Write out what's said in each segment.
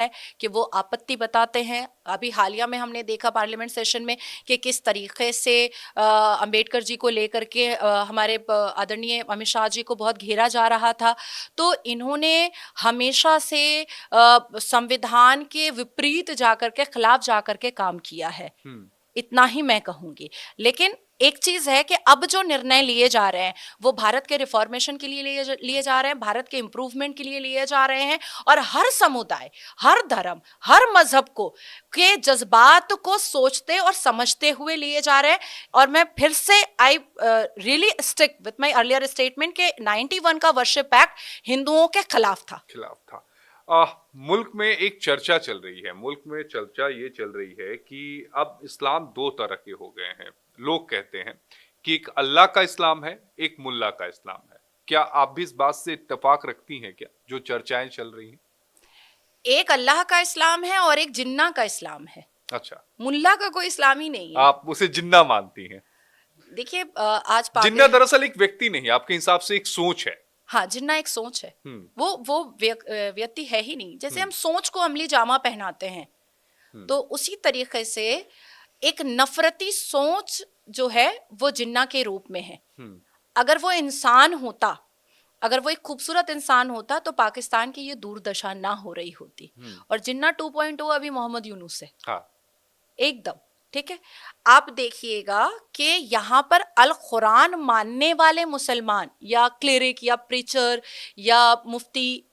है कि वो आपत्ति बताते हैं। अभी हालिया में हमने देखा पार्लियामेंट सेशन में कि किस तरीके से अंबेडकर जी को लेकर के हमारे आदरणीय अमित शाह जी को बहुत घेरा जा रहा था। तो इन्होंने हमेशा से संविधान के विपरीत जाकर के, खिलाफ जाकर के काम किया है, इतना ही मैं कहूंगी। लेकिन एक चीज है कि अब जो निर्णय लिए जा रहे हैं वो भारत के रिफॉर्मेशन के लिए लिए जा रहे हैं, भारत के इंप्रूवमेंट के लिए लिए जा रहे हैं, और हर समुदाय, हर धर्म, हर मजहब को के जज्बात को सोचते और समझते हुए लिए जा रहे हैं। और मैं फिर से I really stick with my earlier statement के 91 का वर्शिप एक्ट हिंदुओं के खिलाफ था। मुल्क में एक चर्चा चल रही है, मुल्क में चर्चा ये चल रही है कि अब इस्लाम दो तरह के हो गए हैं। लोग कहते हैं कि एक अल्लाह का इस्लाम है, एक मुल्ला का इस्लाम है। क्या आप भी इस बात से इत्तेफाक रखती हैं क्या, जो चर्चाएं चल रही हैं? एक अल्लाह का इस्लाम है और एक जिन्ना का इस्लाम है। अच्छा, मुल्ला का कोई इस्लाम ही नहीं है। आप उसे जिन्ना मानती हैं? देखिए आज जिन्ना दरअसल एक व्यक्ति नहीं, आपके हिसाब से एक सोच है। हाँ, जिन्ना एक सोच है। वो व्यक्ति है ही नहीं। जैसे हम सोच को अमली जामा पहनाते हैं, तो उसी तरीके से एक नफरती सोच जो है वो जिन्ना के रूप में है। अगर वो इंसान होता, अगर वो एक खूबसूरत इंसान होता, तो पाकिस्तान की ये दुर्दशा ना हो रही होती। और जिन्ना 2.0 अभी मोहम्मद यूनुस है। हाँ। एकदम ठीक है। आप देखिएगा कि यहाँ पर अल कुरान मानने वाले मुसलमान या क्लेरिक या प्रीचर या मुफ्ती,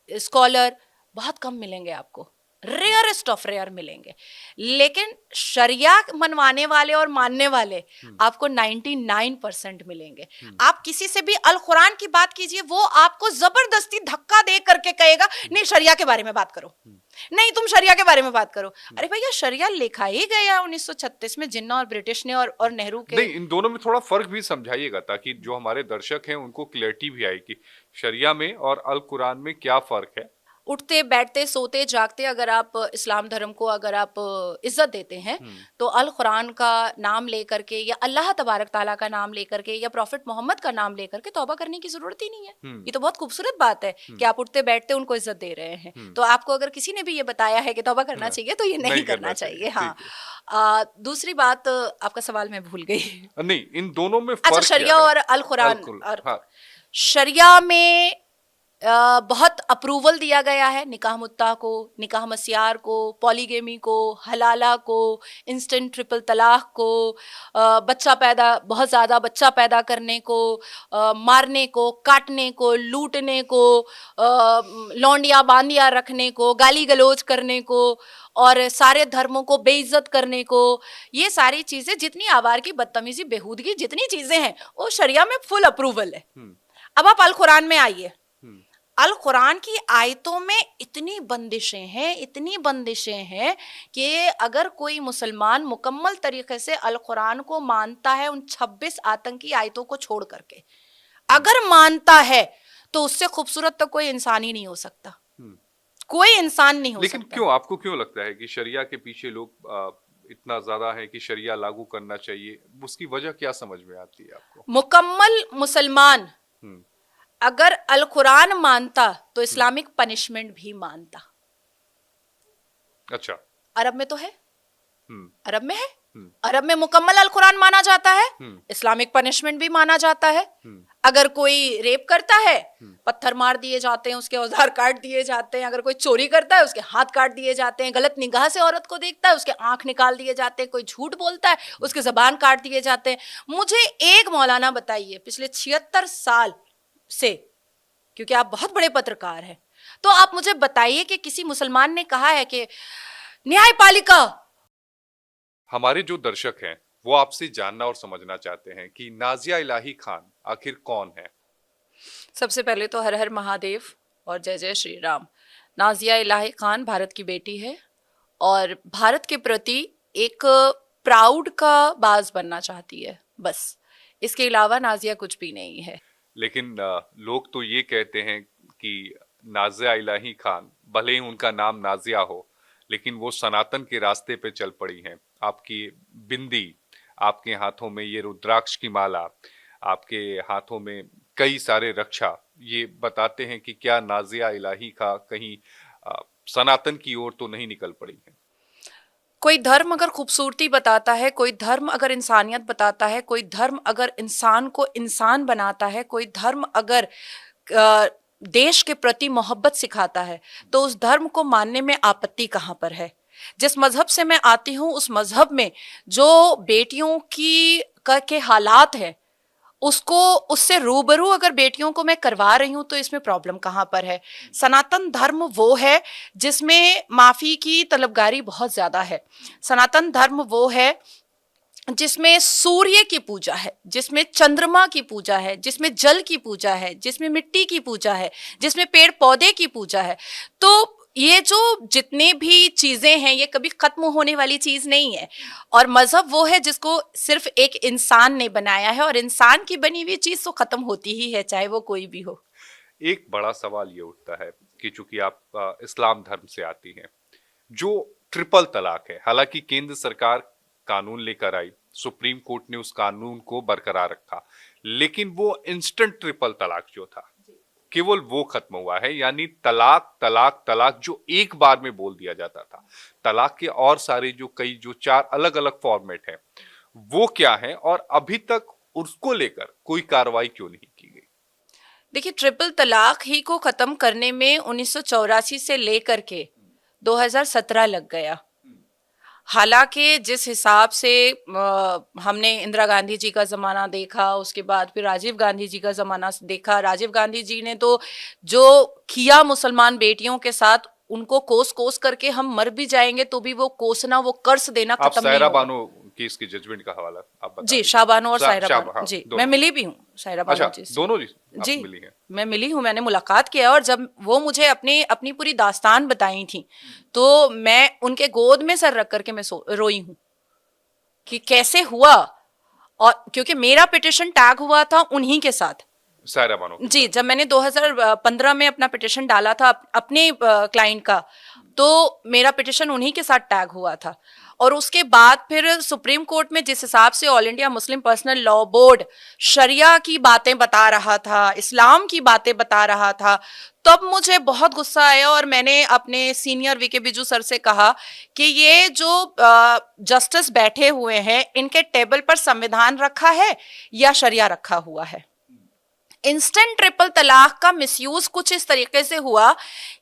स्कॉलर बहुत कम मिलेंगे आपको, रेयरेस्ट ऑफ रेयर मिलेंगे। लेकिन शरिया मनवाने वाले और मानने वाले आपको 99% मिलेंगे। आप किसी से भी अल कुरान की बात कीजिए, वो आपको जबरदस्ती धक्का दे करके कहेगा नहीं शरिया के बारे में बात करो, नहीं तुम शरिया के बारे में बात करो। अरे भैया, शरिया लिखा ही गया 1936 में जिन्ना और ब्रिटिश ने और नेहरू के। नहीं, इन दोनों में थोड़ा फर्क भी समझाइएगा ताकि जो हमारे दर्शक हैं उनको क्लैरिटी भी आए कि शरिया में और अल कुरान में क्या फर्क है। उठते बैठते सोते जागते अगर आप इस्लाम धर्म को अगर आप इज्जत देते हैं, तो अल कुरान का नाम लेकर के या अल्लाह तबारक ताला का नाम लेकर के या प्रॉफिट मोहम्मद का नाम लेकर के तौबा करने की जरूरत ही नहीं है। ये तो बहुत खूबसूरत बात है कि आप उठते बैठते उनको इज्जत दे रहे हैं। तो आपको अगर किसी ने भी ये बताया है कि तौबा करना चाहिए, तो ये नहीं करना चाहिए। हाँ, दूसरी बात, आपका सवाल मैं भूल गई। नहीं, इन दोनों में अच्छा, शरिया और अल कुरान। शरिया में बहुत अप्रूवल दिया गया है निकाह मुत्ता को, निकाह मस्यार को, पॉलीगेमी को, हलाला को, इंस्टेंट ट्रिपल तलाक को, बहुत ज़्यादा बच्चा पैदा करने को, मारने को, काटने को, लूटने को, लौंडिया बांदिया रखने को, गाली गलौज करने को, और सारे धर्मों को बेइज्जत करने को। ये सारी चीज़ें, जितनी आवारगी, बदतमीजी, बेहूदगी, जितनी चीज़ें हैं, वो शरिया में फुल अप्रूवल है। अब आप अल कुरान में आइए। अल कुरान की आयतों में इतनी बंदिशें हैं, इतनी बंदिशें हैं कि अगर कोई मुसलमान मुकम्मल तरीके से अल कुरान को मानता है, उन 26 आतंकी आयतों को छोड़ करके अगर मानता है, तो उससे खूबसूरत तो कोई इंसान ही नहीं हो सकता। कोई इंसान नहीं हो लेकिन सकता। क्यों, आपको क्यों लगता है कि शरिया के पीछे लोग इतना ज्यादा है कि शरिया लागू करना चाहिए? उसकी वजह क्या समझ में आती है आपको? मुकम्मल मुसलमान अगर अल कुरान मानता तो इस्लामिक पनिशमेंट भी मानता। अच्छा, अरब में तो है, अरब में है, अरब में मुकम्मल अल कुरान माना जाता है, इस्लामिक पनिशमेंट भी माना जाता है। अगर कोई रेप करता है, पत्थर मार दिए जाते हैं, उसके औजार काट दिए जाते हैं। अगर कोई चोरी करता है, उसके हाथ काट दिए जाते हैं। गलत निगाह से औरत को देखता है, उसके आंख निकाल दिए जाते हैं। कोई झूठ बोलता है, उसके जबान काट दिए जाते हैं। मुझे एक मौलाना बताइए पिछले 76 साल से, क्योंकि आप बहुत बड़े पत्रकार हैं, तो आप मुझे बताइए कि किसी मुसलमान ने कहा है कि न्यायपालिका। हमारे जो दर्शक हैं वो आपसे जानना और समझना चाहते हैं कि नाजिया इलाही खान आखिर कौन है। सबसे पहले तो हर हर महादेव और जय जय श्री राम। नाजिया इलाही खान भारत की बेटी है और भारत के प्रति एक प्राउड का बाज बनना चाहती है, बस। इसके अलावा नाजिया कुछ भी नहीं है। लेकिन लोग तो ये कहते हैं कि नाजिया इलाही खान, भले ही उनका नाम नाजिया हो, लेकिन वो सनातन के रास्ते पे चल पड़ी हैं। आपकी बिंदी, आपके हाथों में ये रुद्राक्ष की माला, आपके हाथों में कई सारे रक्षा, ये बताते हैं कि क्या नाजिया इलाही का कहीं सनातन की ओर तो नहीं निकल पड़ी हैं। कोई धर्म अगर खूबसूरती बताता है, कोई धर्म अगर इंसानियत बताता है, कोई धर्म अगर इंसान को इंसान बनाता है, कोई धर्म अगर अ, देश के प्रति मोहब्बत सिखाता है, तो उस धर्म को मानने में आपत्ति कहाँ पर है। जिस मजहब से मैं आती हूँ उस मजहब में जो बेटियों के हालात है, उसको उससे रूबरू अगर बेटियों को मैं करवा रही हूं तो इसमें प्रॉब्लम कहाँ पर है। सनातन धर्म वो है जिसमें माफी की तलबगारी बहुत ज्यादा है। सनातन धर्म वो है जिसमें सूर्य की पूजा है, जिसमें चंद्रमा की पूजा है, जिसमें जल की पूजा है, जिसमें मिट्टी की पूजा है, जिसमें पेड़ पौधे की पूजा है। तो ये जो जितने भी चीजें हैं ये कभी खत्म होने वाली चीज नहीं है। और मजहब वो है जिसको सिर्फ एक इंसान ने बनाया है, और इंसान की बनी हुई चीज तो खत्म होती ही है, चाहे वो कोई भी हो। एक बड़ा सवाल ये उठता है कि चूंकि आप इस्लाम धर्म से आती हैं, जो ट्रिपल तलाक है, हालांकि केंद्र सरकार कानून लेकर आई, सुप्रीम कोर्ट ने उस कानून को बरकरार रखा, लेकिन वो इंस्टेंट ट्रिपल तलाक जो था केवल वो खत्म हुआ है। यानी तलाक तलाक तलाक जो एक बार में बोल दिया जाता था, तलाक के और सारे जो 4 अलग अलग फॉर्मेट है वो क्या है, और अभी तक उसको लेकर कोई कार्रवाई क्यों नहीं की गई? देखिए, ट्रिपल तलाक ही को खत्म करने में 1984 से लेकर के 2017 लग गया। हालांकि जिस हिसाब से हमने इंदिरा गांधी जी का ज़माना देखा, उसके बाद फिर राजीव गांधी जी का ज़माना देखा। राजीव गांधी जी ने तो जो किया मुसलमान बेटियों के साथ, उनको कोस कोस करके हम मर भी जाएंगे तो भी वो कोसना, वो कर्ज देना आप खत्म नहीं सायरा होगा। बानो केस की जजमेंट का हवाला आप बता जी, दीजिए। शाहबानो और सायरा बानो, हाँ, जी दोनों। मैं मिली भी हूँ सायरा बानो अच्छा, जी से। दोनों आप जी मिली हैं? मैं मिली हूँ, मैंने मुलाकात किया, और जब वो मुझे अपनी अपनी पूरी दास्तान बताई थी तो मैं उनके गोद में सर रख करके मैं रोई हूँ कि कैसे हुआ। और क्योंकि मेरा पिटिशन टैग हुआ था उन्हीं के साथ, सायरा बानो के जी, साथ। जब मैंने 2015 में अपना पिटिशन डाला था अपने क्लाइंट का, तो मेरा पिटिशन उन्हीं के साथ टैग हुआ था। और उसके बाद फिर सुप्रीम कोर्ट में जिस हिसाब से all India Muslim personal law board शरिया की बातें बता रहा था, इस्लाम की बातें बता रहा था, तब मुझे बहुत गुस्सा आया और मैंने अपने सीनियर वीके बिजू सर से कहा कि ये जो जस्टिस बैठे हुए हैं, इनके टेबल पर संविधान रखा है या शरिया रखा हुआ है। इंस्टेंट ट्रिपल तलाक का मिसयूज कुछ इस तरीके से हुआ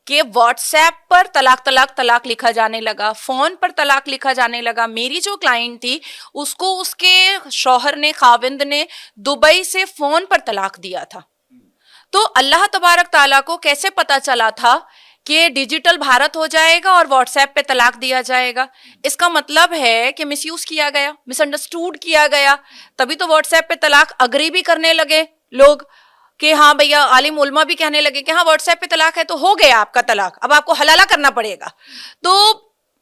कि व्हाट्सएप पर तलाक तलाक तलाक लिखा जाने लगा, फोन पर तलाक लिखा जाने लगा। मेरी जो क्लाइंट थी उसको उसके शौहर ने, खाविंद ने दुबई से फोन पर तलाक दिया था। तो अल्लाह तबारक ताला को कैसे पता चला था कि डिजिटल भारत हो जाएगा और व्हाट्सएप पे तलाक दिया जाएगा? इसका मतलब है कि मिसयूज किया गया, मिसअंडरस्टूड किया गया। तभी तो व्हाट्सएप पे तलाक अग्री भी करने लगे लोग कि हाँ भैया, आलिम उलमा भी कहने लगे कि हाँ व्हाट्सएप पे तलाक है तो हो गया आपका तलाक, अब आपको हलाला करना पड़ेगा। तो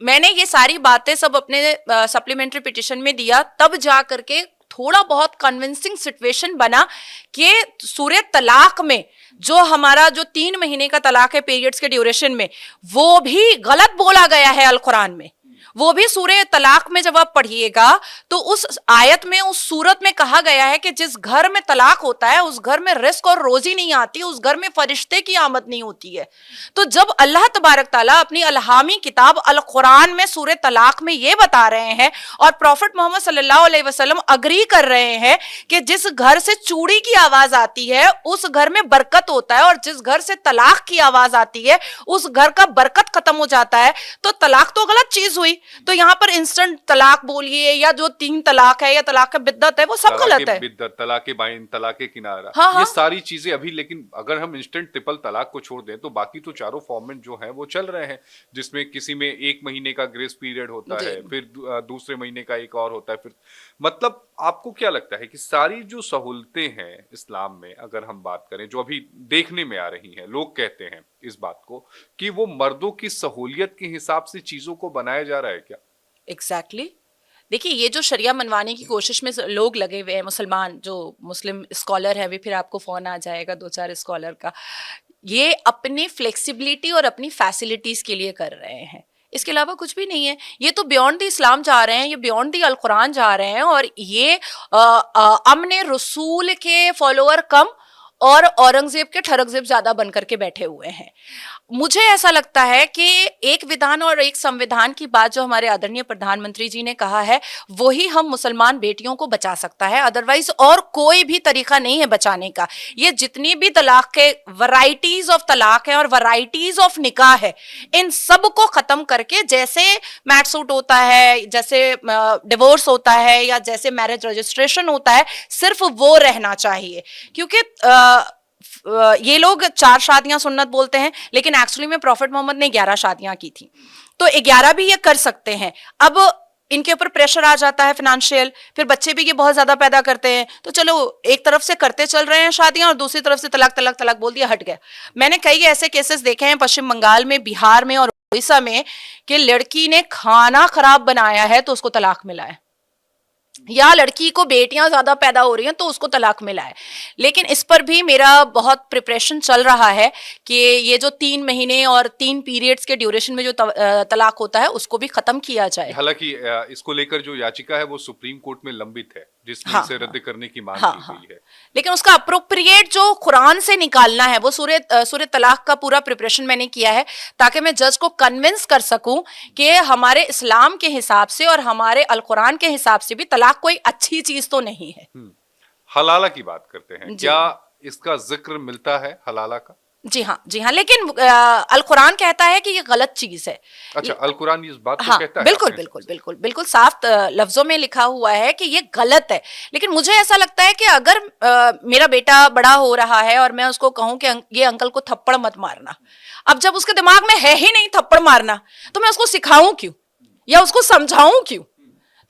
मैंने ये सारी बातें सब अपने सप्लीमेंट्री पिटिशन में दिया, तब जा करके थोड़ा बहुत कन्विंसिंग सिचुएशन बना कि सूरह तलाक में जो हमारा जो 3 महीने का तलाक है पीरियड्स के ड्यूरेशन में, वो भी गलत बोला गया है अल कुरान में। वो भी सूरह तलाक में जब आप पढ़िएगा तो उस आयत में, उस सूरत में कहा गया है कि जिस घर में तलाक होता है उस घर में रिस्क और रोजी नहीं आती, उस घर में फरिश्ते की आमद नहीं होती है। तो जब अल्लाह तबारक ताला अपनी अलहामी किताब अल कुरान में सूरह तलाक में ये बता रहे हैं और प्रॉफिट मोहम्मद सल्लल्लाहु अलैहि वसल्लम अग्री कर रहे हैं कि जिस घर से चूड़ी की आवाज आती है उस घर में बरकत होता है, और जिस घर से तलाक की आवाज आती है उस घर का बरकत खत्म हो जाता है, तो तलाक तो गलत चीज हुई। तो यहाँ पर इंस्टेंट तलाक बोलिए या जो 3 तलाक है या तलाक का बिद्दत है, वो सब गलत है। बिद्दत, तलाके बाइन, तलाके किनारा, हाँ, ये सारी चीजें अभी, लेकिन अगर हम इंस्टेंट ट्रिपल तलाक को छोड़ दें तो बाकी तो चारों फॉर्मेट जो है वो चल रहे हैं, जिसमें किसी में 1 महीने का ग्रेस पीरियड होता है, फिर दूसरे महीने का एक और होता है, फिर मतलब आपको क्या लगता है कि सारी जो सहूलतें हैं इस्लाम में, अगर हम बात करें जो अभी देखने में आ रही हैं, लोग कहते हैं इस बात को कि वो मर्दों की सहूलियत के हिसाब से चीजों को बनाया जा रहा है क्या? एग्जैक्टली। देखिए, ये जो शरिया मनवाने की कोशिश में लोग लगे हुए हैं, मुसलमान जो मुस्लिम स्कॉलर है, भी फिर आपको फोन आ जाएगा 2-4 स्कॉलर का, ये अपनी फ्लेक्सिबिलिटी और अपनी फैसिलिटीज के लिए कर रहे हैं, इसके अलावा कुछ भी नहीं है। ये तो बियॉन्ड द इस्लाम जा रहे हैं, ये बियॉन्ड द अल कुरान जा रहे हैं, और ये अमने रसूल के फॉलोअर कम और औरंगजेब के ठरकजेब ज्यादा बनकर के बैठे हुए हैं। मुझे ऐसा लगता है कि एक विधान और एक संविधान की बात जो हमारे आदरणीय प्रधानमंत्री जी ने कहा है वही हम मुसलमान बेटियों को बचा सकता है, अदरवाइज और कोई भी तरीका नहीं है बचाने का। ये जितनी भी तलाक के वैरायटीज ऑफ तलाक है और वैरायटीज ऑफ निकाह है, इन सब को खत्म करके, जैसे मैट सूट होता है, जैसे डिवोर्स होता है, या जैसे मैरिज रजिस्ट्रेशन होता है, सिर्फ वो रहना चाहिए। क्योंकि ये लोग 4 शादियां सुन्नत बोलते हैं, लेकिन एक्चुअली में प्रॉफिट मोहम्मद ने 11 शादियां की थी, तो 11 भी ये कर सकते हैं। अब इनके ऊपर प्रेशर आ जाता है फाइनेंशियल, फिर बच्चे भी ये बहुत ज्यादा पैदा करते हैं, तो चलो एक तरफ से करते चल रहे हैं शादियां और दूसरी तरफ से तलाक तलाक तलाक बोल दिया, हट गया। मैंने कई ऐसे केसेस देखे हैं पश्चिम बंगाल में, बिहार में और उड़ीसा में, कि लड़की ने खाना खराब बनाया है तो उसको तलाक मिला है, या लड़की को बेटियां ज्यादा पैदा हो रही हैं तो उसको तलाक मिला है। लेकिन इस पर भी मेरा बहुत प्रिपरेशन चल रहा है कि ये जो 3 महीने और 3 पीरियड्स के ड्यूरेशन में जो तलाक होता है उसको भी खत्म किया जाए। हालांकि इसको लेकर जो याचिका है वो सुप्रीम कोर्ट में लंबित है, जिसमें इसे रद्द करने की मांग की गई है। लेकिन उसका अप्रोप्रिएट जो कुरान से निकालना है, वो सूरह तलाक का पूरा प्रिपरेशन मैंने किया है, ताकि मैं जज को कन्विंस कर सकूं कि हमारे इस्लाम के हिसाब से और हमारे अल कुरान के हिसाब से भी तलाक कोई अच्छी चीज तो नहीं है। हलाला की बात करते हैं, क्या इसका जिक्र मिलता है हलाला का? जी हाँ, जी हाँ, लेकिन अल कुरान कहता है कि ये गलत चीज है। अच्छा, अल कुरान इस बात को कहता है? बिल्कुल बिल्कुल बिल्कुल बिल्कुल साफ लफ्जों में लिखा हुआ है कि ये गलत है। लेकिन मुझे ऐसा लगता है कि अगर मेरा बेटा बड़ा हो रहा है और मैं उसको कहूं कि ये अंकल को थप्पड़ मत मारना, अब जब उसके दिमाग में है ही नहीं थप्पड़ मारना, तो मैं उसको सिखाऊं क्यों या उसको समझाऊं क्यों?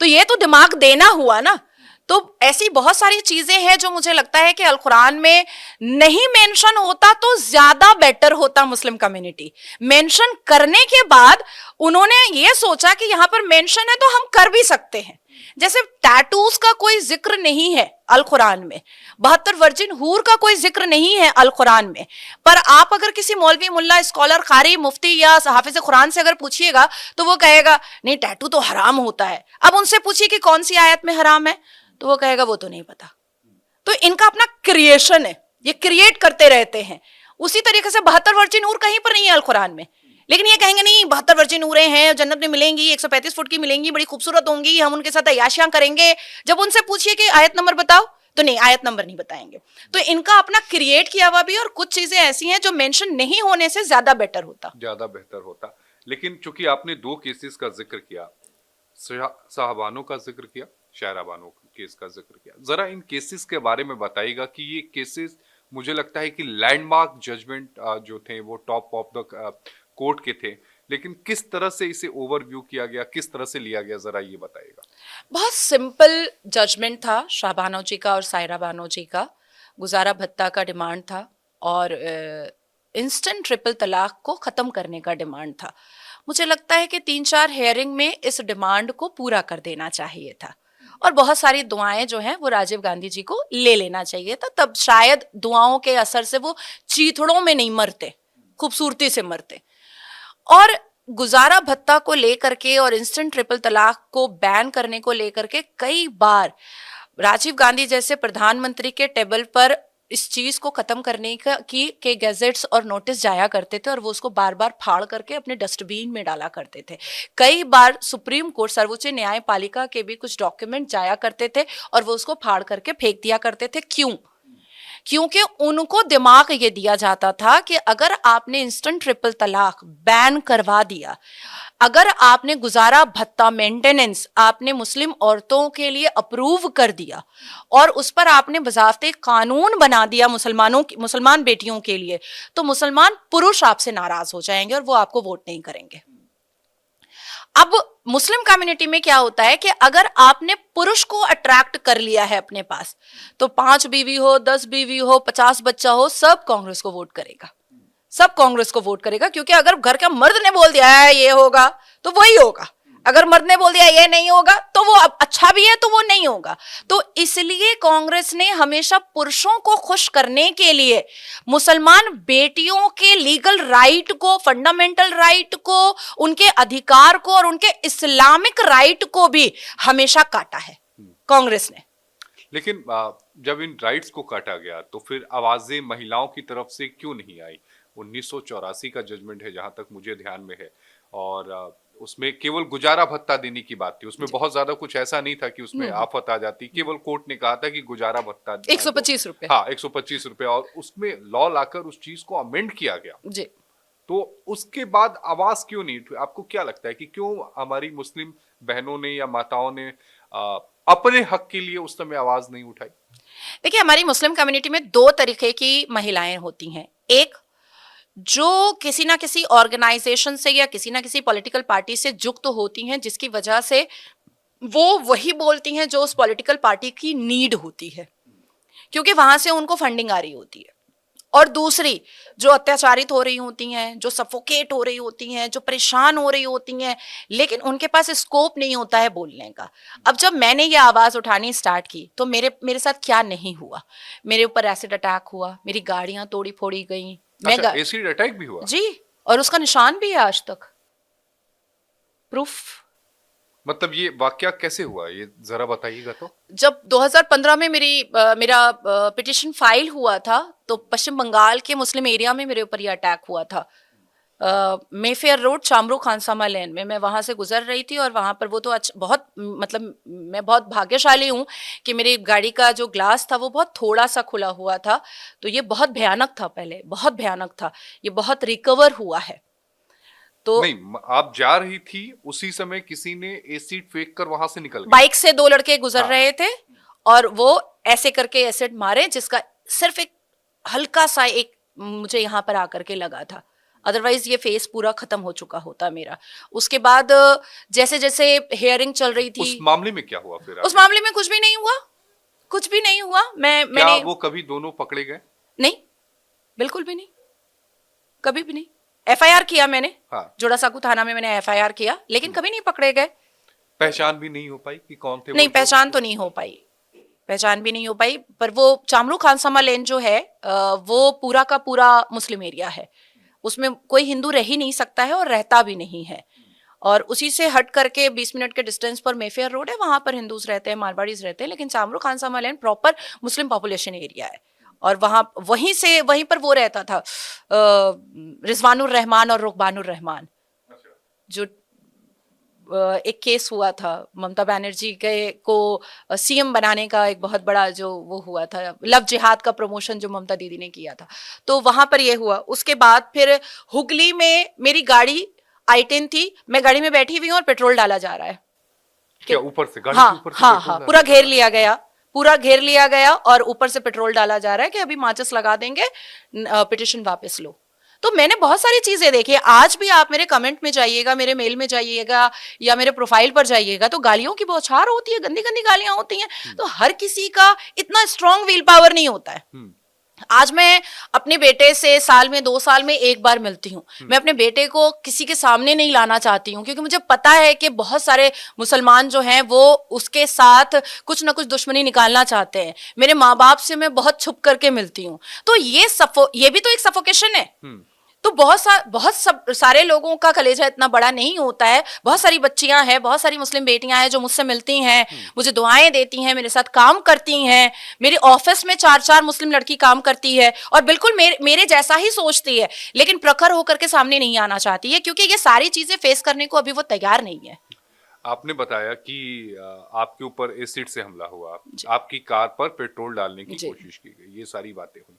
तो ये तो दिमाग देना हुआ ना। तो ऐसी बहुत सारी चीजें हैं जो मुझे लगता है कि अल कुरान में नहीं मेंशन होता तो ज्यादा बेटर होता। मुस्लिम कम्युनिटी मेंशन करने के बाद उन्होंने ये सोचा कि यहां पर मेंशन है तो हम कर भी सकते हैं। जैसे टैटूज का कोई जिक्र नहीं है अल कुरान में, 72 वर्जिन हूर का कोई जिक्र नहीं है अल कुरान में, पर आप अगर किसी मौलवी, मुल्ला, स्कॉलर, कारी, मुफ्ती या हाफिज कुरान से अगर पूछिएगा तो वो कहेगा नहीं टैटू तो हराम होता है। अब उनसे पूछिए कि कौन सी आयत में हराम है, तो वो कहेगा वो तो नहीं पता। तो इनका अपना क्रिएशन है, ये क्रिएट करते रहते हैं। उसी तरीके से 72 वर्जिन हूर कहीं पर नहीं है अल कुरान में, लेकिन ये कहेंगे नहीं 72 वर्जिन हूरें हैं, जन्नत में मिलेंगी, 135 फुट की मिलेंगी, बड़ी खूबसूरत होंगी, हम उनके साथ अय्याशियां करेंगे। जब उनसे पूछिए कि आयत नंबर बताओ, तो नहीं, आयत नंबर नहीं बताएंगे। तो इनका अपना क्रिएट किया हुआ भी, और कुछ चीजें ऐसी हैं जो मेंशन नहीं होने से ज्यादा बेहतर होता, ज्यादा बेहतर होता। लेकिन चूंकि आपने 2 केसेस का जिक्र किया, साहबानों का जिक्र किया, शायराबानों केस का जिक्र किया, जरा इन केसेस के बारे में बताइएगा कि ये केसेस मुझे लगता है कि लैंडमार्क जजमेंट जो थे वो टॉप ऑफ द कोर्ट के थे, लेकिन किस तरह से इसे ओवरव्यू किया गया, किस तरह से लिया गया, जरा ये बताइएगा। बहुत सिंपल जजमेंट था शाहबानो जी का और सायरा बानो जी का। गुजारा भत्ता का डिमांड था और इंस्टेंट ट्रिपल तलाक को ख़त्म करने का डिमांड था। मुझे लगता है कि 3-4 हेयरिंग में इस डिमांड को पूरा कर देना चाहिए था, और बहुत सारी दुआएं जो हैं वो राजीव गांधी जी को ले लेना चाहिए था, तब शायद दुआओं के असर से वो चीथड़ों में नहीं मरते, खूबसूरती से मरते। और गुजारा भत्ता को लेकर के और इंस्टेंट ट्रिपल तलाक को बैन करने को लेकर के कई बार राजीव गांधी जैसे प्रधानमंत्री के टेबल पर इस चीज को खत्म करने के गैजेट्स और नोटिस जाया करते थे, और वो उसको बार बार फाड़ करके अपने डस्टबिन में डाला करते थे। कई बार सुप्रीम कोर्ट, सर्वोच्च न्यायपालिका के भी कुछ डॉक्यूमेंट जाया करते थे और वो उसको फाड़ करके फेंक दिया करते थे। क्यों? क्योंकि उनको दिमाग ये दिया जाता था कि अगर आपने इंस्टेंट ट्रिपल तलाक बैन करवा दिया, अगर आपने गुजारा भत्ता मेंटेनेंस आपने मुस्लिम औरतों के लिए अप्रूव कर दिया और उस पर आपने बज़ाब्ते कानून बना दिया मुसलमान बेटियों के लिए, तो मुसलमान पुरुष आपसे नाराज हो जाएंगे और वो आपको वोट नहीं करेंगे। अब मुस्लिम कम्युनिटी में क्या होता है कि अगर आपने पुरुष को अट्रैक्ट कर लिया है अपने पास, तो 5 बीवी हो, 10 बीवी हो, 50 बच्चा हो, सब कांग्रेस को वोट करेगा, सब कांग्रेस को वोट करेगा। क्योंकि अगर घर का मर्द ने बोल दिया है ये होगा तो वही होगा, अगर मर्द ने बोल दिया ये नहीं होगा तो वो अच्छा भी है तो वो नहीं होगा। तो इसलिए कांग्रेस ने हमेशा पुरुषों को खुश करने के लिए मुसलमान बेटियों के लीगल राइट को, फंडामेंटल राइट को, उनके अधिकार को और उनके इस्लामिक राइट को भी हमेशा काटा है कांग्रेस ने। लेकिन जब इन राइट्स को काटा गया तो फिर आवाजें महिलाओं की तरफ से क्यों नहीं आई? 1984 का जजमेंट है जहां तक मुझे ध्यान में है। और उसमें केवल गुजारा भत्ता देने की बात थी, उसमें बहुत ज्यादा कुछ ऐसा नहीं था कि उसमें आफत आ जाती, केवल कोर्ट ने कहा था कि गुजारा भत्ता 125 रुपए। हाँ, 125 रुपए, और उसमें लॉ लाकर उस चीज को अमेंड किया गया जी। तो उसके बाद आवाज क्यों नहीं उठी? आपको क्या लगता है कि क्यों हमारी मुस्लिम बहनों ने या माताओं ने अपने हक के लिए उस समय आवाज नहीं उठाई? देखिए, हमारी मुस्लिम कम्युनिटी में दो तरीके की महिलाएं होती हैं। एक जो किसी ना किसी ऑर्गेनाइजेशन से या किसी ना किसी पॉलिटिकल पार्टी से युक्त होती हैं, जिसकी वजह से वो वही बोलती हैं जो उस पॉलिटिकल पार्टी की नीड होती है, क्योंकि वहां से उनको फंडिंग आ रही होती है। और दूसरी जो अत्याचारित हो रही होती हैं, जो सफोकेट हो रही होती हैं, जो परेशान हो रही होती हैं, लेकिन उनके पास स्कोप नहीं होता है बोलने का। अब जब मैंने ये आवाज उठानी स्टार्ट की तो मेरे साथ क्या नहीं हुआ। मेरे ऊपर एसिड अटैक हुआ, मेरी गाड़ियां तोड़ी फोड़ी गई। अच्छा, एसिड अटैक भी हुआ? जी, और उसका निशान भी है आज तक, प्रूफ। मतलब ये वाकया कैसे हुआ, ये जरा बताइएगा तो। जब 2015 में मेरा पिटिशन फाइल हुआ था तो पश्चिम बंगाल के मुस्लिम एरिया में मेरे ऊपर ये अटैक हुआ था। मेफेयर रोड, चामरू खानसामा लेन में मैं वहां से गुजर रही थी, और वहां पर वो तो बहुत, मतलब मैं बहुत भाग्यशाली हूँ कि मेरी गाड़ी का जो ग्लास था वो बहुत थोड़ा सा खुला हुआ था। तो ये बहुत भयानक था, पहले बहुत भयानक था, ये बहुत रिकवर हुआ है। तो नहीं, आप जा रही थी उसी समय किसी ने एसिड फेंक कर वहां से निकल गया? बाइक से दो लड़के गुजर रहे थे और वो ऐसे करके एसिड मारे, जिसका सिर्फ एक हल्का सा एक मुझे यहाँ पर आकर के लगा था, अदरवाइज ये फेस पूरा खत्म हो चुका होता मेरा। उसके बाद जैसे जैसे हियरिंग चल रही थी। उस मामले में क्या हुआ फिर? उस मामले में कुछ भी नहीं हुआ, कुछ भी नहीं हुआ। मैंने वो कभी दोनों पकड़े गए? नहीं, बिल्कुल भी नहीं, कभी भी नहीं। एफआईआर किया मैंने, हाँ। जोड़ासाकू थाना में मैंने एफआईआर किया, लेकिन कभी नहीं पकड़े गए। पहचान भी नहीं हो पाई कि कौन थे? नहीं, पहचान तो नहीं हो पाई, पहचान भी नहीं हो पाई। पर वो चामरू खानसामा लेन जो है वो पूरा का पूरा मुस्लिम एरिया है, उसमें कोई हिंदू रह ही नहीं सकता है और रहता भी नहीं है। और उसी से हट करके 20 मिनट के डिस्टेंस पर मेफेयर रोड है, वहां पर हिंदूज रहते हैं, मारवाड़ीज रहते हैं, लेकिन चामरू खानसामा लेन प्रॉपर मुस्लिम पॉपुलेशन एरिया है। और वहीं पर वो रहता था रिजवानुर रहमान और रुकबानुर रहमान। जो एक केस हुआ था ममता बनर्जी के को सीएम बनाने का, एक बहुत बड़ा जो वो हुआ था, लव जिहाद का प्रमोशन जो ममता दीदी ने किया था, तो वहां पर ये हुआ। उसके बाद फिर हुगली में मेरी गाड़ी I10 थी, मैं गाड़ी में बैठी हुई हूँ और पेट्रोल डाला जा रहा है। क्या ऊपर से गाड़ी हाँ, के ऊपर से? हाँ, पूरा घेर लिया गया, पूरा घेर लिया गया और ऊपर से पेट्रोल डाला जा रहा है कि अभी माचिस लगा देंगे, पिटिशन वापस लो। तो मैंने बहुत सारी चीजें देखी। आज भी आप मेरे कमेंट में जाइएगा, मेरे मेल में जाइएगा या मेरे प्रोफाइल पर जाइएगा तो गालियों की बौछार होती है, गंदी गंदी गालियां होती हैं। तो हर किसी का इतना स्ट्रांग विल पावर नहीं होता है। आज मैं अपने बेटे से साल में 2 साल में एक बार मिलती हूँ। मैं अपने बेटे को किसी के सामने नहीं लाना चाहती हूँ, क्योंकि मुझे पता है कि बहुत सारे मुसलमान जो हैं वो उसके साथ कुछ ना कुछ दुश्मनी निकालना चाहते हैं। मेरे माँ बाप से मैं बहुत छुप करके मिलती हूँ, तो ये भी तो एक सफोकेशन है। तो बहुत सारे लोगों का कलेजा इतना बड़ा नहीं होता है। बहुत सारी बच्चियां हैं, बहुत सारी मुस्लिम बेटियां हैं जो मुझसे मिलती हैं, मुझे दुआएं देती हैं, मेरे साथ काम करती हैं। मेरे ऑफिस में 4 मुस्लिम लड़की काम करती है और बिल्कुल मेरे जैसा ही सोचती है, लेकिन प्रखर होकर के सामने नहीं आना चाहती है, क्योंकि ये सारी चीजें फेस करने को अभी वो तैयार नहीं है। आपने बताया कि आपके ऊपर एसिड से हमला हुआ, आपकी कार पर पेट्रोल डालने की कोशिश की गई, ये सारी बातें हुई,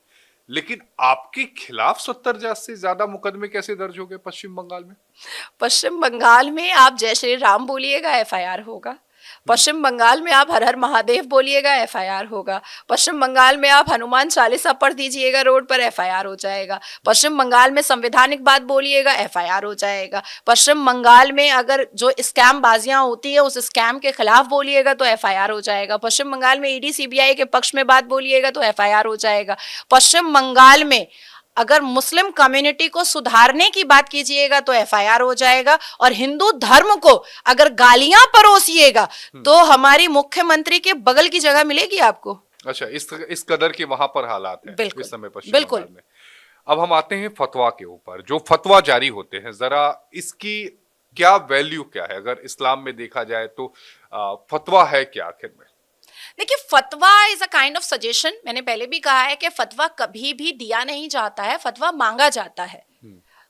लेकिन आपके खिलाफ 70 से ज्यादा मुकदमे कैसे दर्ज हो गए पश्चिम बंगाल में? पश्चिम बंगाल में आप जय श्री राम बोलिएगा, एफआईआर होगा। पश्चिम बंगाल में आप हर हर महादेव बोलिएगा, एफआईआर होगा। पश्चिम बंगाल में आप हनुमान चालीसा पढ़ दीजिएगा रोड पर, एफआईआर हो जाएगा। पश्चिम बंगाल में संवैधानिक बात बोलिएगा, एफआईआर हो जाएगा। पश्चिम बंगाल में अगर जो स्कैम बाजियां होती है उस स्कैम के खिलाफ बोलिएगा तो एफआईआर हो जाएगा। पश्चिम बंगाल में ईडी सीबीआई के पक्ष में बात बोलिएगा तो एफआईआर हो जाएगा। पश्चिम बंगाल में अगर मुस्लिम कम्युनिटी को सुधारने की बात कीजिएगा तो एफआईआर हो जाएगा, और हिंदू धर्म को अगर गालियां परोसिएगा तो हमारी मुख्यमंत्री के बगल की जगह मिलेगी आपको। अच्छा, इस कदर के वहां पर हालात हैं इस समय पश्चिम बिल्कुल बंगाल में। अब हम आते हैं फतवा के ऊपर। जो फतवा जारी होते हैं, जरा इसकी क्या वैल्यू क्या है? अगर इस्लाम में देखा जाए तो फतवा है क्या आखिर में? देखिए, फतवा is a kind of suggestion. मैंने पहले भी कहा है कि फतवा कभी भी दिया नहीं जाता है, फतवा मांगा जाता है।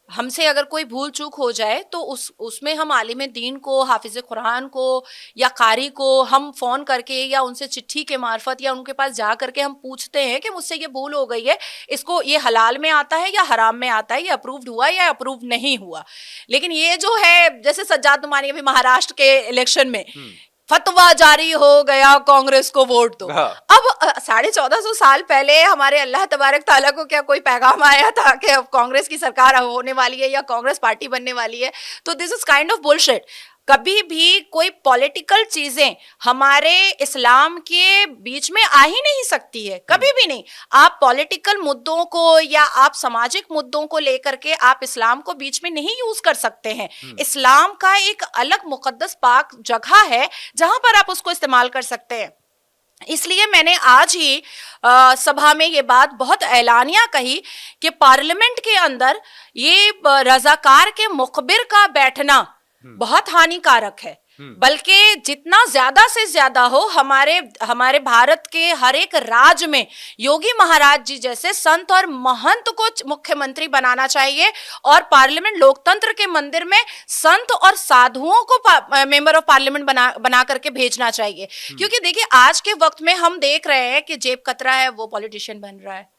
हमसे अगर कोई भूल चूक हो जाए तो उसमें हम आलिम दीन को, हाफिज कुरान को या कारी को हम फोन करके या उनसे चिट्ठी के मार्फत या उनके पास जा करके हम पूछते हैं कि मुझसे ये भूल हो गई है, इसको ये हलाल में आता है या हराम में आता है, ये अप्रूव्ड हुआ या अप्रूव नहीं हुआ। लेकिन ये जो है, जैसे सज्जाद नुमानी अभी महाराष्ट्र के इलेक्शन में फतवा जारी हो गया, कांग्रेस को वोट दो। अब 1450 साल पहले हमारे अल्लाह तबारक ताला को क्या कोई पैगाम आया था कि अब कांग्रेस की सरकार होने वाली है या कांग्रेस पार्टी बनने वाली है? तो this is kind of bullshit. कभी भी कोई पॉलिटिकल चीजें हमारे इस्लाम के बीच में आ ही नहीं सकती है, कभी भी नहीं। आप पॉलिटिकल मुद्दों को या आप सामाजिक मुद्दों को लेकर के आप इस्लाम को बीच में नहीं यूज कर सकते हैं। इस्लाम का एक अलग मुकद्दस पाक जगह है जहां पर आप उसको इस्तेमाल कर सकते हैं। इसलिए मैंने आज ही सभा में ये बात बहुत ऐलानिया कही कि पार्लियामेंट के अंदर ये रजाकार के मुखबिर का बैठना बहुत हानिकारक है। बल्कि जितना ज्यादा से ज्यादा हो, हमारे भारत के हर एक राज्य में योगी महाराज जी जैसे संत और महंत को मुख्यमंत्री बनाना चाहिए और पार्लियामेंट लोकतंत्र के मंदिर में संत और साधुओं को मेंबर ऑफ पार्लियामेंट बना करके भेजना चाहिए। क्योंकि देखिए, आज के वक्त में हम देख रहे हैं कि जेब कतरा है वो पॉलिटिशियन बन रहा है,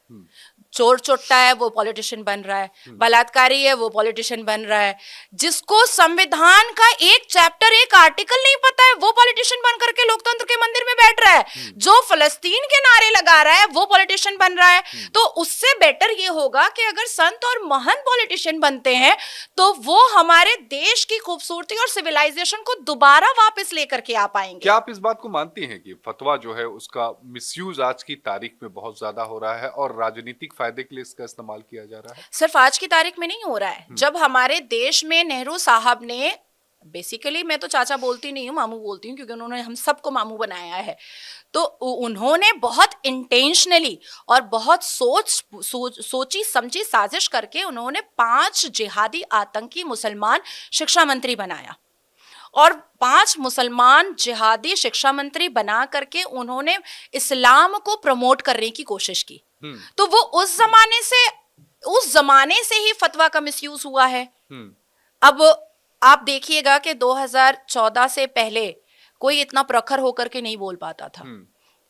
चोर चोट्टा है वो पॉलिटिशियन बन रहा है, बलात्कारी है वो पॉलिटिशियन बन रहा है, जिसको संविधान का एक चैप्टर एक आर्टिकल नहीं पता है वो पॉलिटिशियन बन करके लोकतंत्र के मंदिर में बैठ रहा है, जो फलस्तीन के नारे लगा रहा है वो पॉलिटिशियन बन रहा है। तो उससे बेटर ये होगा कि अगर संत और महान पॉलिटिशियन बनते हैं तो वो हमारे देश की खूबसूरती और सिविलाइजेशन को दोबारा वापस लेकर के आ पाएंगे। क्या आप इस बात को मानती हैं कि फतवा जो है उसका मिसयूज आज की तारीख में बहुत ज्यादा हो रहा है और राजनीतिक फायदे के लिए इसका इस्तेमाल किया जा रहा है? सिर्फ आज की तारीख में नहीं हो रहा है। जब हमारे देश में नेहरू साहब ने, बेसिकली मैं तो चाचा बोलती नहीं हूँ, मामू बोलती हूँ, क्योंकि उन्होंने हम सबको मामू बनाया है। तो उन्होंने बहुत इंटेंशनली और बहुत सोची समझी साजिश करके उन्होंने 5 जिहादी आतंकी मुसलमान शिक्षा मंत्री बनाया और 5 मुसलमान जिहादी शिक्षा मंत्री बना करके उन्होंने इस्लाम को प्रमोट करने की कोशिश की। तो वो उस जमाने से ही फतवा का मिसयूज हुआ है। अब आप देखिएगा कि 2014 से पहले कोई इतना प्रखर होकर के नहीं बोल पाता था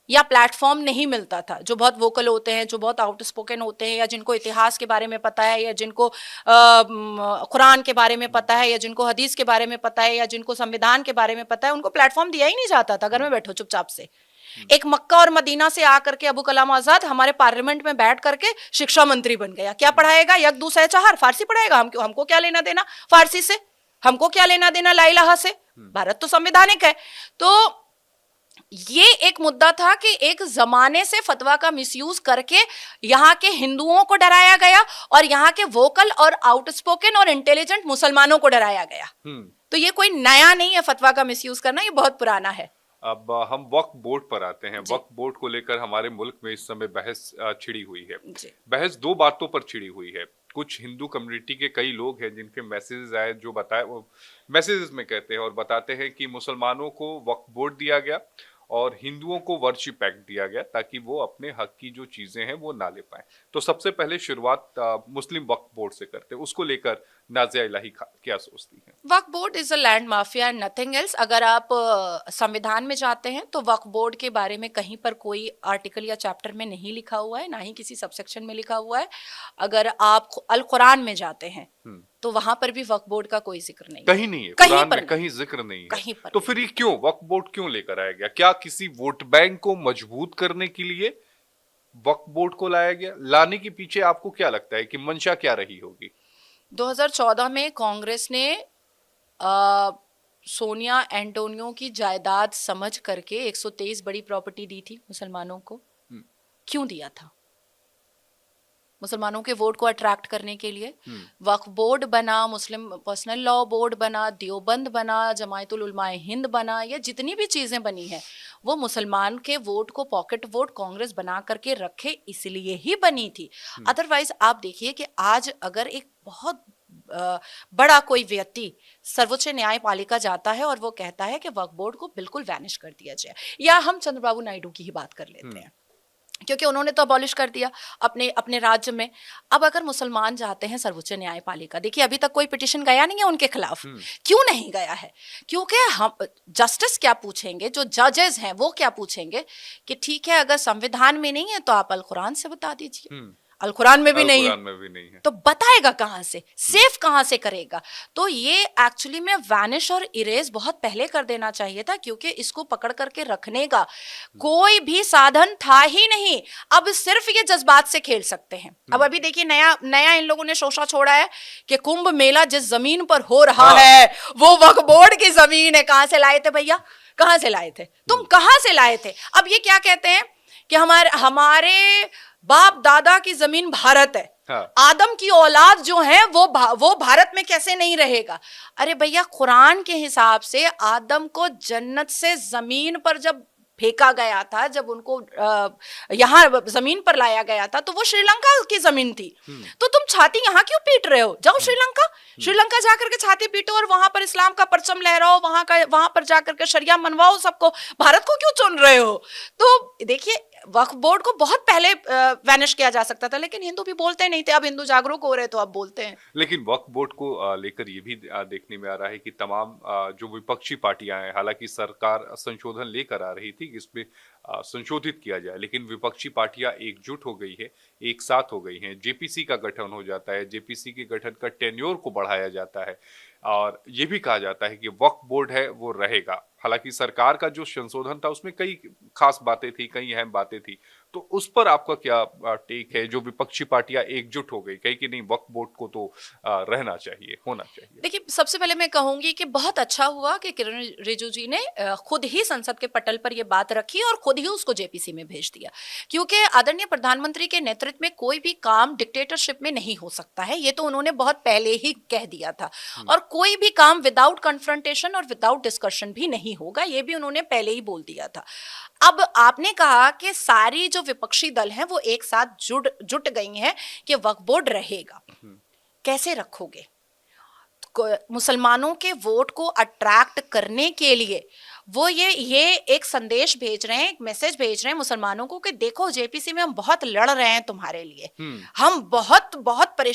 या प्लेटफॉर्म नहीं मिलता था। जो बहुत वोकल होते हैं, जो बहुत आउटस्पोकन होते हैं, या जिनको इतिहास के बारे में पता है, या जिनको कुरान के बारे में पता है, या जिनको हदीस के बारे में पता है, या जिनको संविधान के बारे में पता है, उनको प्लेटफॉर्म दिया ही नहीं जाता था। घर में बैठो चुपचाप से। एक मक्का और मदीना से आकर के अबू कलाम आजाद हमारे पार्लियामेंट में बैठ करके शिक्षा मंत्री बन गया। क्या पढ़ाएगा? यक दू सह चार फारसी पढ़ाएगा। हमको क्या लेना देना फारसी से? हमको क्या लेना देना ला इलाहा से? भारत तो संवैधानिक है। तो ये एक मुद्दा था कि एक जमाने से फतवा का मिसयूज करके यहाँ के हिंदुओं को डराया गया और यहाँ के वोकल और आउटस्पोकन और इंटेलिजेंट मुसलमानों को डराया गया। तो ये कोई नया नहीं है फतवा का मिसयूज करना, ये बहुत पुराना है। अब हम वक्फ बोर्ड पर आते हैं। वक्फ बोर्ड को लेकर हमारे मुल्क में इस समय बहस छिड़ी हुई है। बहस 2 बातों पर छिड़ी हुई है। कुछ हिंदू कम्युनिटी के कई लोग हैं जिनके मैसेजेस आए, जो बताए वो मैसेजेस में कहते हैं और बताते हैं कि मुसलमानों को वक्फ बोर्ड दिया गया और हिंदुओं को वर्शिप एक्ट दिया गया ताकि वो अपने हक की जो चीजें हैं वो ना ले पाए। तो सबसे पहले शुरुआत मुस्लिम वक्फ बोर्ड से करते हैं। उसको लेकर नाज़िया इलाही क्या सोचती हैं? Waqf board is a land mafia and nothing else. अगर आप संविधान में जाते हैं तो वक्फ बोर्ड के बारे में कहीं पर कोई आर्टिकल या चैप्टर में नहीं लिखा हुआ है, ना ही किसी सबसेक्शन में लिखा हुआ है। अगर आप अल कुरान में जाते हैं तो वहां पर भी वक्फ बोर्ड का कोई जिक्र नहीं, कहीं नहीं है, कहीं पर कहीं जिक्र नहीं है, कहीं पर। तो फिर ये क्यों वक्फ बोर्ड क्यों लेकर आया गया? क्या किसी वोट बैंक को मजबूत करने के लिए वक्फ बोर्ड को लाया गया? लाने के पीछे आपको क्या लगता है कि मंशा क्या रही होगी? 2014 में कांग्रेस ने सोनिया एंटोनियो की जायदाद समझ करके 123 बड़ी प्रॉपर्टी दी थी मुसलमानों को। क्यों दिया था? मुसलमानों के वोट को अट्रैक्ट करने के लिए। वक्फ बोर्ड बना, मुस्लिम पर्सनल लॉ बोर्ड बना, देवबंद बना, जमायतुल उलमाए हिंद बना, ये जितनी भी चीजें बनी हैं वो मुसलमान के वोट को पॉकेट वोट कांग्रेस बना करके रखे इसलिए ही बनी थी। अदरवाइज आप देखिए कि आज अगर एक बहुत बड़ा कोई व्यक्ति सर्वोच्च न्यायपालिका जाता है और वो कहता है कि वक्फ बोर्ड को बिल्कुल वैनिश कर दिया जाए, या हम चंद्रबाबू नायडू की ही बात कर लेते हैं क्योंकि उन्होंने तो अबॉलिश कर दिया अपने अपने राज्य में। अब अगर मुसलमान जाते हैं सर्वोच्च न्यायपालिका, देखिए अभी तक कोई पिटीशन गया नहीं है उनके खिलाफ। क्यों नहीं गया है? क्योंकि हम जस्टिस क्या पूछेंगे, जो जजेस हैं वो क्या पूछेंगे कि ठीक है अगर संविधान में नहीं है तो आप अल कुरान से बता दीजिए। अल कुरान में भी नहीं है तो बताएगा कहां से, सेफ कहां से करेगा? तो ये एक्चुअली में वैनिश और इरेज बहुत पहले कर देना चाहिए था, क्योंकि इसको पकड़ करके रखने का कोई भी साधन था ही नहीं। अब सिर्फ ये जज्बात से खेल सकते हैं। अब अभी देखिए नया नया इन लोगों ने शोषा छोड़ा है कि कुंभ मेला जिस जमीन पर हो रहा है वो वक्फ बोर्ड की जमीन है। कहां से लाए थे भैया, कहां से लाए थे तुम, कहां से लाए थे? अब ये क्या कहते हैं कि हमारे बाप दादा की जमीन भारत है। हाँ। आदम की औलाद जो है वो भारत में कैसे नहीं रहेगा? अरे भैया कुरान के हिसाब से आदम को जन्नत से जमीन पर जब फेंका गया था, जब उनको यहाँ जमीन पर लाया गया था तो वो श्रीलंका की जमीन थी। तो तुम छाती यहाँ क्यों पीट रहे हो? जाओ श्रीलंका जाकर के छाती पीटो और वहां पर इस्लाम का परचम लहराओ, वहां पर जाकर के शरिया मनवाओ सबको। भारत को क्यों चुन रहे हो? तो देखिए वक्फ बोर्ड को बहुत पहले वैनिश किया जा सकता था, लेकिन हिंदू भी बोलते नहीं थे। अब हिंदू जागरूक हो रहे तो अब बोलते हैं। लेकिन वक्फ बोर्ड को लेकर ये भी देखने में आ रहा है कि तमाम जो विपक्षी पार्टियां हैं, हालांकि सरकार संशोधन लेकर आ रही थी कि इसमें संशोधित किया जाए, लेकिन विपक्षी पार्टियां एकजुट हो गई है, एक साथ हो गई हैं। जेपीसी का गठन हो जाता है, जेपीसी के गठन का टेन्योर को बढ़ाया जाता है और ये भी कहा जाता है कि वक्फ बोर्ड है वो रहेगा। हालांकि सरकार का जो संशोधन था उसमें कई खास बातें थी, कई अहम बातें थी, तो उस पर आपका क्या टेक है? जो विपक्षी पार्टियां एकजुट हो गई, कही कि नहीं वक्फ बोर्ड को तो रहना चाहिए, होना चाहिए। देखिए सबसे पहले मैं कहूंगी कि बहुत अच्छा हुआ कि किरण रिजिजू जी ने खुद ही संसद के पटल पर यह बात रखी और खुद ही उसको जेपीसी में भेज दिया, क्योंकि आदरणीय प्रधानमंत्री के नेतृत्व में कोई भी काम डिक्टेटरशिप में नहीं हो सकता है, ये तो उन्होंने बहुत पहले ही कह दिया था। और कोई भी काम विदाउट कन्फ्रंटेशन और विदाउट डिस्कशन भी नहीं होगा, ये भी उन्होंने पहले ही बोल दिया था। अब आपने कहा कि सारी जो विपक्षी दल हैं वो एक साथ जुट गई हैं कि वक्फ बोर्ड रहेगा। कैसे रखोगे? मुसलमानों के वोट को अट्रैक्ट करने के लिए वो ये एक संदेश भेज रहे हैं, एक मैसेज भेज रहे हैं मुसलमानों को कि देखो जेपीसी में हम बहुत लड़ रहे हैं तुम्हारे लिए, हम बहुत बहुत परेशान